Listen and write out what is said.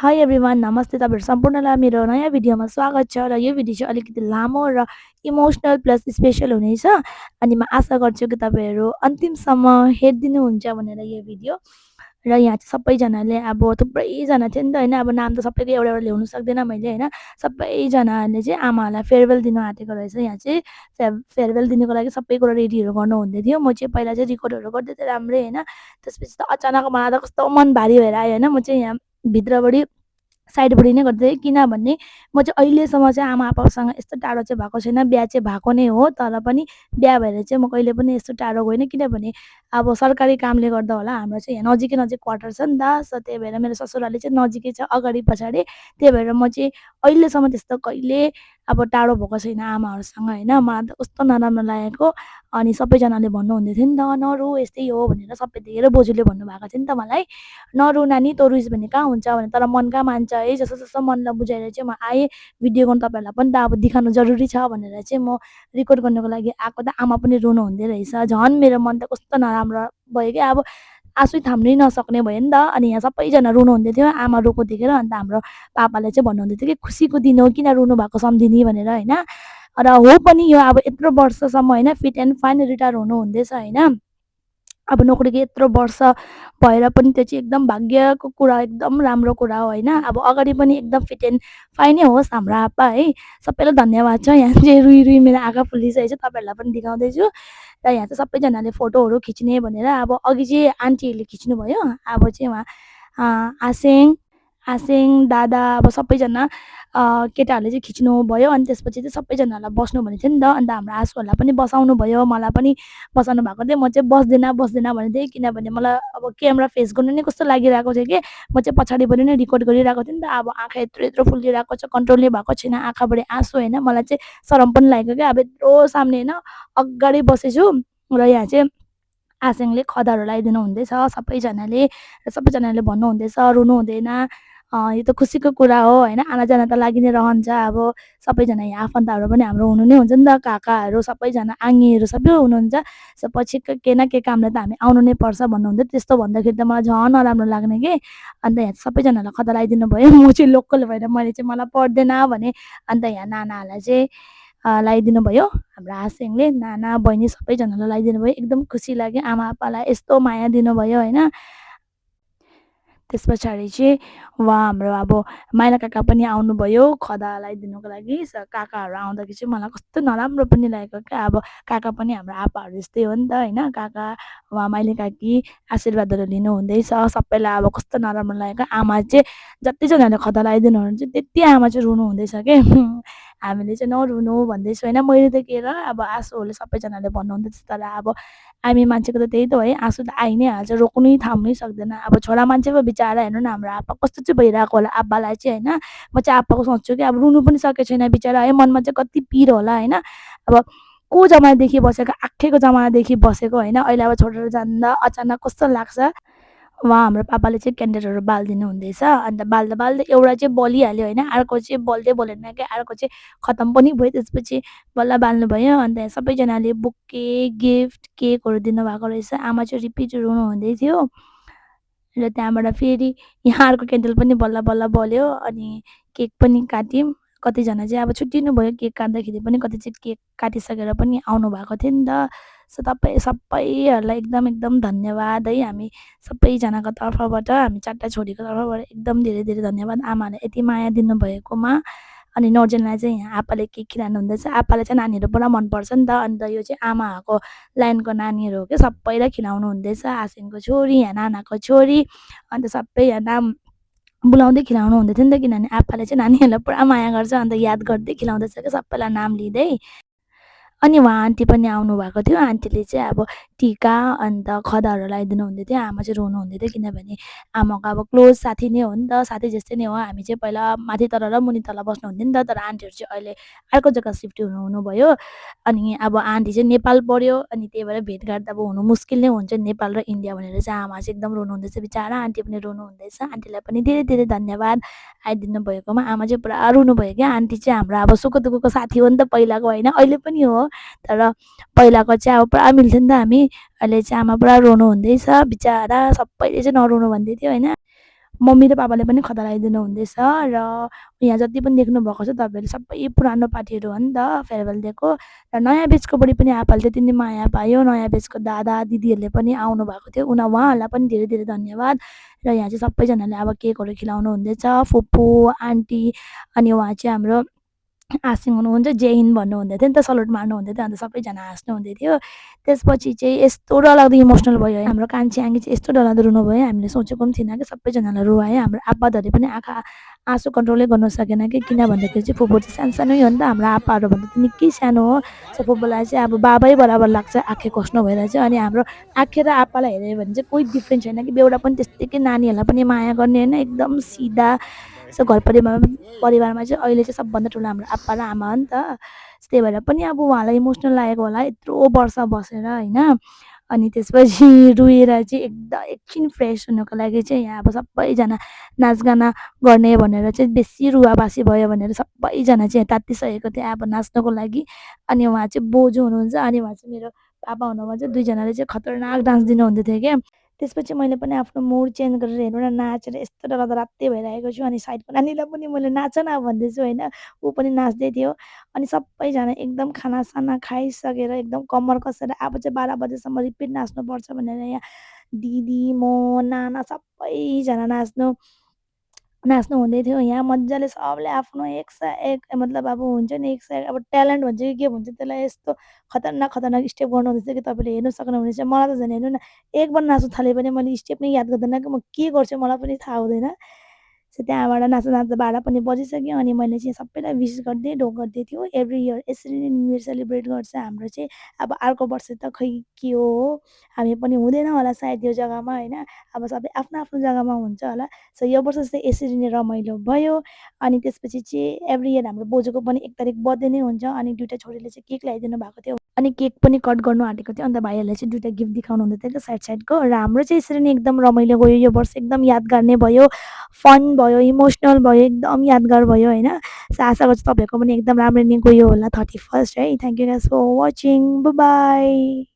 High everyone नमस्ते तपाईँहरू सम्पूर्णलाई मेरो नयाँ भिडियोमा स्वागत छ र यो भिडियो चाहिँ अलिकति लामो र इमोसनल प्लस स्पेसल हुनेछ अनि म आशा गर्छु कि तपाईँहरू अन्तिमसम्म हेरिदिनुहुन्छ भनेर यो भिडियो र यहाँ चाहिँ सबैजनाले अब थुप्रैजना थियो नि त होइन अब नाम त सबैको एउटा एउटा ल्याउनु सक्दैन मैले होइन सबैजनाले चाहिँ आमाहरूलाई फेयरवेल दिनु आँटेको रहेछ यहाँ चाहिँ फेयरवेल दिनुको लागि सबै कुरा रेडीहरू गर्नु हुँदै थियो म चाहिँ पहिला चाहिँ रेकर्डहरू गर्दै थिएँ राम्रै होइन त्यसपछि त अचानक मलाई त कस्तो मन भारी भएर आयो होइन म चाहिँ यहाँ भित्रबाट साइडबाट नै गर्दै किनभने म चाहिँ अहिलेसम्म चाहिँ आमा आप्पासँग यस्तो टाढो चाहिँ भएको छैन बिहा चाहिँ भएको नै हो तर पनि बिहा भएर चाहिँ म कहिले पनि यस्तो टाढो गइनँ किनभने अब सरकारी कामले गर्दा होला हाम्रो चाहिँ यहाँ नजिकै नजिक क्वार्टर छ नि त सो त्यही भएर मेरो ससुराली चाहिँ नजिकै छ अगाडि पछाडि त्यही भएर म चाहिँ अहिलेसम्म त्यस्तो कहिले अब टाढो भएको छैन आमाहरूसँग होइन मलाई त कस्तो नराम्रो लागेको अनि सबैजनाले भन्नुहुँदै थियो नि त नरु यस्तै हो भनेर सबै धेरै बोजूले भन्नुभएको थियो नि त मलाई नरु नानी तँ रुइस भने कहाँ हुन्छ भने तर मन कहाँ मान्छ है जस्तो जस्तो मनलाई बुझाएर चाहिँ म आएँ भिडियो गर्नु तपाईँहरूलाई पनि त अब देखाउनु जरुरी छ भनेर चाहिँ म रेकर्ड गर्नुको लागि आएको त आमा पनि रुनु हुँदै रहेछ झन् मेरो मन त कस्तो नराम्रो भयो क्या अब आँसु थाम्नै नसक्ने भयो नि त अनि यहाँ सबैजना रुनु हुँदै थियो आमा रोएको देखेर अन्त हाम्रो पापाले चाहिँ भन्नुहुँदै थियो कि खुसीको दिन हो किन रुनु भएको सम्धिनी भनेर होइन र हो पनि यो अब यत्रो वर्षसम्म होइन फिट एन्ड फाइन रिटायर हुनु हुँदैछ होइन अब नोकरीको यत्रो वर्ष भएर पनि त्यो चाहिँ एकदम भाग्यको कुरा एकदम राम्रो कुरा हो होइन अब अगाडि पनि एकदम फिट एन्ड फाइनै होस् हाम्रो आप्पा है सबैलाई धन्यवाद छ यहाँ चाहिँ रुई रुई मेरो आँखा फुलिसकेको छ तपाईँहरूलाई पनि देखाउँदैछु र यहाँ चाहिँ सबैजनाले फोटोहरू खिच्ने भनेर अब अघि चाहिँ आन्टीहरूले खिच्नुभयो अब चाहिँ उहाँ आसेङ आसेङ दादा अब सबैजना केटाहरूले चाहिँ खिच्नुभयो अनि त्यसपछि चाहिँ सबैजनालाई बस्नु भनेको थियो नि त अन्त हाम्रो आँसुहरूलाई पनि बसाउनु भयो मलाई पनि बसाउनु भएको थियो म चाहिँ बस्दैन बस्दैन भन्दै किनभने मलाई अब क्यामेरा फेस गर्नु नै कस्तो लागिरहेको थियो कि म चाहिँ पछाडिबाट नै रेकर्ड गरिरहेको थिएँ नि त अब आँखा यत्रो यत्रो फुलिरहेको छ कन्ट्रोलै भएको छैन आँखाबाट आँसु होइन मलाई चाहिँ सरम पनि लागेको क्या अब यत्रो सामने होइन अगाडि बसेछु र यहाँ चाहिँ आसेङले खदाहरू लगाइदिनु हुँदैछ सबैजनाले भन्नुहुँदैछ रुनु हुँदैन यो त खुसीको कुरा हो होइन आनाजाना त लागि नै रहन्छ अब सबैजना यहाँ आफन्तहरू पनि हाम्रो हुनु नै हुन्छ नि त काकाहरू सबैजना आङ्गीहरू सबै हुनुहुन्छ सो पछि के न के कामले त हामी आउनु नै पर्छ भन्नुहुन्थ्यो त्यस्तो भन्दाखेरि त मलाई झन् नराम्रो लाग्ने कि अन्त यहाँ सबैजनालाई खदा लगाइदिनु भयो म चाहिँ लोकल भएर मैले चाहिँ मलाई पर्दैन भने अन्त यहाँ नानाहरूलाई चाहिँ लगाइदिनु भयो हाम्रो आसेङले नाना बहिनी सबैजनालाई लगाइदिनु भयो एकदम खुसी लाग्यो आमा आप्पालाई यस्तो माया दिनुभयो होइन त्यस पछाडि चाहिँ उहाँ हाम्रो अब माइला काका पनि आउनुभयो खदा लगाइदिनुको लागि काकाहरू आउँदाखेरि चाहिँ मलाई कस्तो नराम्रो पनि लागेको क्या अब काका पनि हाम्रो आप्पाहरू जस्तै हो नि त होइन काका उहाँ माइली काकी आशीर्वादहरू लिनुहुँदैछ सबैलाई अब कस्तो नराम्रो लागेको आमा चाहिँ जतिजनाले खदा लगाइदिनु हुन्छ त्यति आमा चाहिँ रुनु हुँदैछ कि हामीले चाहिँ नरुनु भन्दैछु होइन मैले त के र अब आँसुहरूले सबैजनाले भन्नुहुँदैछ तर अब हामी मान्छेको त त्यही त हो है आँसु त आइ नै हाल्छ रोक्नै थाम्नै सक्दैन अब छोरा मान्छे पो बिचरा हेर्नु न हाम्रो आप्पा कस्तो चाहिँ भइरहेको होला आप्पालाई चाहिँ होइन म चाहिँ आप्पाको सोच्छु कि अब रुनु पनि सकेको छैन बिचरा है मनमा चाहिँ कति पिर होला होइन अब को जमानादेखि बसेको आँखेको जमानादेखि बसेको होइन अहिले अब छोडेर जाँदा अचानक कस्तो लाग्छ उहाँ हाम्रो पापाले चाहिँ क्यान्डलहरू बालिदिनु हुँदैछ अन्त बाल्दा बाल्दै एउटा चाहिँ बलिहाल्यो होइन अर्को चाहिँ बल्दै बलेन क्या अर्को चाहिँ खतम पनि भयो त्यसपछि बल्ल बाल्नुभयो अन्त सबैजनाले बुके गिफ्ट केकहरू दिनुभएको रहेछ आमा चाहिँ रिपिट रुनु हुँदै थियो र त्यहाँबाट फेरि यहाँ अर्को क्यान्डल पनि बल्ल बल्ल बल्यो अनि केक पनि काट्यौँ कतिजना चाहिँ अब छुट्टिनु भयो केक काट्दाखेरि पनि कति चाहिँ केक काटिसकेर पनि आउनुभएको थियो नि त सो तपाईँ सबैहरूलाई एकदम एकदम धन्यवाद है हामी सबैजनाको तर्फबाट हामी 4टा छोरीको तर्फबाट एकदम धेरै धेरै धन्यवाद आमाले यति माया दिनुभएकोमा अनि नर्जेनलाई चाहिँ यहाँ आप्पाले केक खिलाउनु हुँदैछ आप्पालाई चाहिँ नानीहरू पुरा मनपर्छ नि त अन्त यो चाहिँ आमाहरूको लाइनको नानीहरू हो क्या सबैलाई खिलाउनु हुँदैछ आसिनको छोरी यहाँ नानाको छोरी अन्त सबै यहाँ नाम बोलाउँदै खिलाउनु हुँदै थियो नि त किनभने आप्पाले चाहिँ नानीहरूलाई पुरा माया गर्छ अन्त याद गर्दै खिलाउँदैछ क्या सबैलाई नाम लिँदै अनि उहाँ आन्टी पनि आउनुभएको थियो आन्टीले चाहिँ अब टिका अन्त खदाहरू लगाइदिनु हुँदै थियो आमा चाहिँ रुनु हुँदै थियो किनभने आमाको अब क्लोज साथी नै हो नि त साथी जस्तै नै हो हामी चाहिँ पहिला माथि तल र मुनि तल बस्नुहुन्थ्यो नि त तर आन्टीहरू चाहिँ अहिले अर्को जग्गा सिफ्ट हुनुभयो अनि अब आन्टी चाहिँ नेपाल पऱ्यो अनि त्यही भएर भेटघाट अब हुनु मुस्किल नै हुन्छ नेपाल र इन्डिया भनेर चाहिँ आमा चाहिँ एकदम रुनु हुँदैछ बिचरा आन्टी पनि रुनु हुँदैछ आन्टीलाई पनि धेरै धेरै धन्यवाद आइदिनु भएकोमा आमा चाहिँ पुरा रुनुभयो क्या आन्टी चाहिँ हाम्रो अब सुख दुःखको साथी हो नि त पहिलाको होइन अहिले पनि हो तर पहिलाको चाहिँ अब पुरा मिल्थ्यो नि त हामी अहिले चाहिँ आमा पुरा रुनु हुँदैछ बिचरा सबैले चाहिँ नरुनु भन्दै थियो होइन मम्मी र पापाले पनि खदा लगाइदिनु हुँदैछ र यहाँ जति पनि देख्नुभएको छ तपाईँहरूले सबै पुरानो पार्टीहरू हो नि त फेयरवेल डेको र नयाँ ब्याचको बढी पनि आपाले त्यति नै माया पायो। नयाँ ब्याचको दादा दिदीहरूले पनि आउनु भएको थियो उहाँहरूलाई पनि धेरै धेरै धन्यवाद। र यहाँ चाहिँ सबैजनाले अब केकहरू खिलाउनु हुँदैछ फुपू आन्टी अनि उहाँ चाहिँ हाम्रो हाँस्नु हुनुहुन्छ जय हिन्द भन्नुहुँदै थियो नि त सल्युट मार्नुहुँदै थियो अन्त सबैजना हाँस्नुहुँदै थियो। त्यसपछि चाहिँ यस्तो डरलाग्दो इमोसनल भयो है हाम्रो कान्छी आङ्गी चाहिँ यस्तो डरलाग्दो रुनुभयो हामीले सोचेको पनि थिएन कि सबैजनालाई रुवायो। हाम्रो आप्पाधरि पनि आँखा आँसु कन्ट्रोलै गर्न सकेन कि किन भन्दाखेरि चाहिँ फुपू चाहिँ सानसानै हो नि त हाम्रो आप्पाहरूभन्दा त निकै सानो हो। सो फुपूलाई चाहिँ अब बाबै बराबर लाग्छ आँखे कस्नो भएर चाहिँ। अनि हाम्रो आँखे र आप्पालाई हेऱ्यो भने चाहिँ कोही डिफ्रेन्स छैन कि बेउरा पनि त्यत्तिकै नानीहरूलाई पनि माया गर्ने होइन एकदम सिधा। सो परिवारमा चाहिँ अहिले चाहिँ सबभन्दा ठुलो हाम्रो आप्पा र आमा हो नि त। त्यही भएर पनि अब उहाँलाई इमोसनल लागेको होला यत्रो वर्ष बसेर होइन। अनि त्यसपछि रुएर चाहिँ एकछिन फ्रेस हुनको लागि चाहिँ यहाँ अब सबैजना नाचगाना गर्ने भनेर चाहिँ बेसी रुवाबासी भयो भनेर सबैजना चाहिँ तात्तिसकेको थियो अब नाच्नको लागि। अनि उहाँ चाहिँ बोजू हुनुहुन्छ अनि उहाँ चाहिँ मेरो पापा हुनुहुन्छ दुईजनाले चाहिँ खतरनाक डान्स दिनुहुँदै थियो क्या। त्यसपछि मैले पनि आफ्नो मुड चेन्ज गरेर हेर्नु न नाचेर यस्तो डरलाग्दो रात्तै भइरहेको छु। अनि साइडको नानीलाई पनि मैले नाच न भन्दैछु होइन ऊ पनि नाच्दै थियो। अनि सबैजना एकदम खानासाना खाइसकेर एकदम कम्मर कसेर अब चाहिँ 12 बजेसम्म रिपिट नाच्नुपर्छ भनेर यहाँ दिदी म नाना सबैजना नाच्नु हुँदै थियो। यहाँ मजाले सबले आफ्नो एक स एक मतलब अब हुन्छ नि एक स अब ट्यालेन्ट भन्छ कि के भन्छ त्यसलाई यस्तो खतरनाक खतरनाक स्टेप गर्नु हुँदैछ कि तपाईँले हेर्नु सक्नुहुनेछ। मलाई त झन् हेर्नु न एक बार नाच्नु थालेँ भने मैले स्टेप नै याद गर्दैन कि म के गर्छु मलाई पनि थाहा हुँदैन। सो त्यहाँबाट नाच्दा नाच्दा 12 पनि बजिसक्यो। अनि मैले चाहिँ सबैलाई विस गर्दै ढोक गर्दै थियो। एभ्री इयर यसरी नै न्यू इयर सेलिब्रेट गर्छ हाम्रो चाहिँ। अब अर्को वर्ष त खै के हो हामी पनि हुँदैन होला सायद यो जग्गामा होइन। अब सबै आफ्नो आफ्नो जग्गामा हुन्छ होला। सो यो वर्ष चाहिँ यसरी नै रमाइलो भयो। अनि त्यसपछि चाहिँ एभ्री इयर हाम्रो बोजूको पनि 1 तारिक बर्थडे नै हुन्छ। अनि दुइटा छोरीले चाहिँ केक ल्याइदिनु भएको थियो। अनि केक पनि कट गर्नु आँटेको थियो। अन्त भाइहरूले चाहिँ दुइटा गिफ्ट देखाउनु हुँदै थियो साइड साइडको। र हाम्रो चाहिँ यसरी नै एकदम रमाइलो गयो यो वर्ष एकदम यादगार नै भयो। फन भयो इमोसनल भयो एकदम यादगार भयो होइन। सो आशा गर्छु तपाईँहरूको पनि एकदम राम्रो नै गयो होला 31st है। Thank you guys for watching bye by.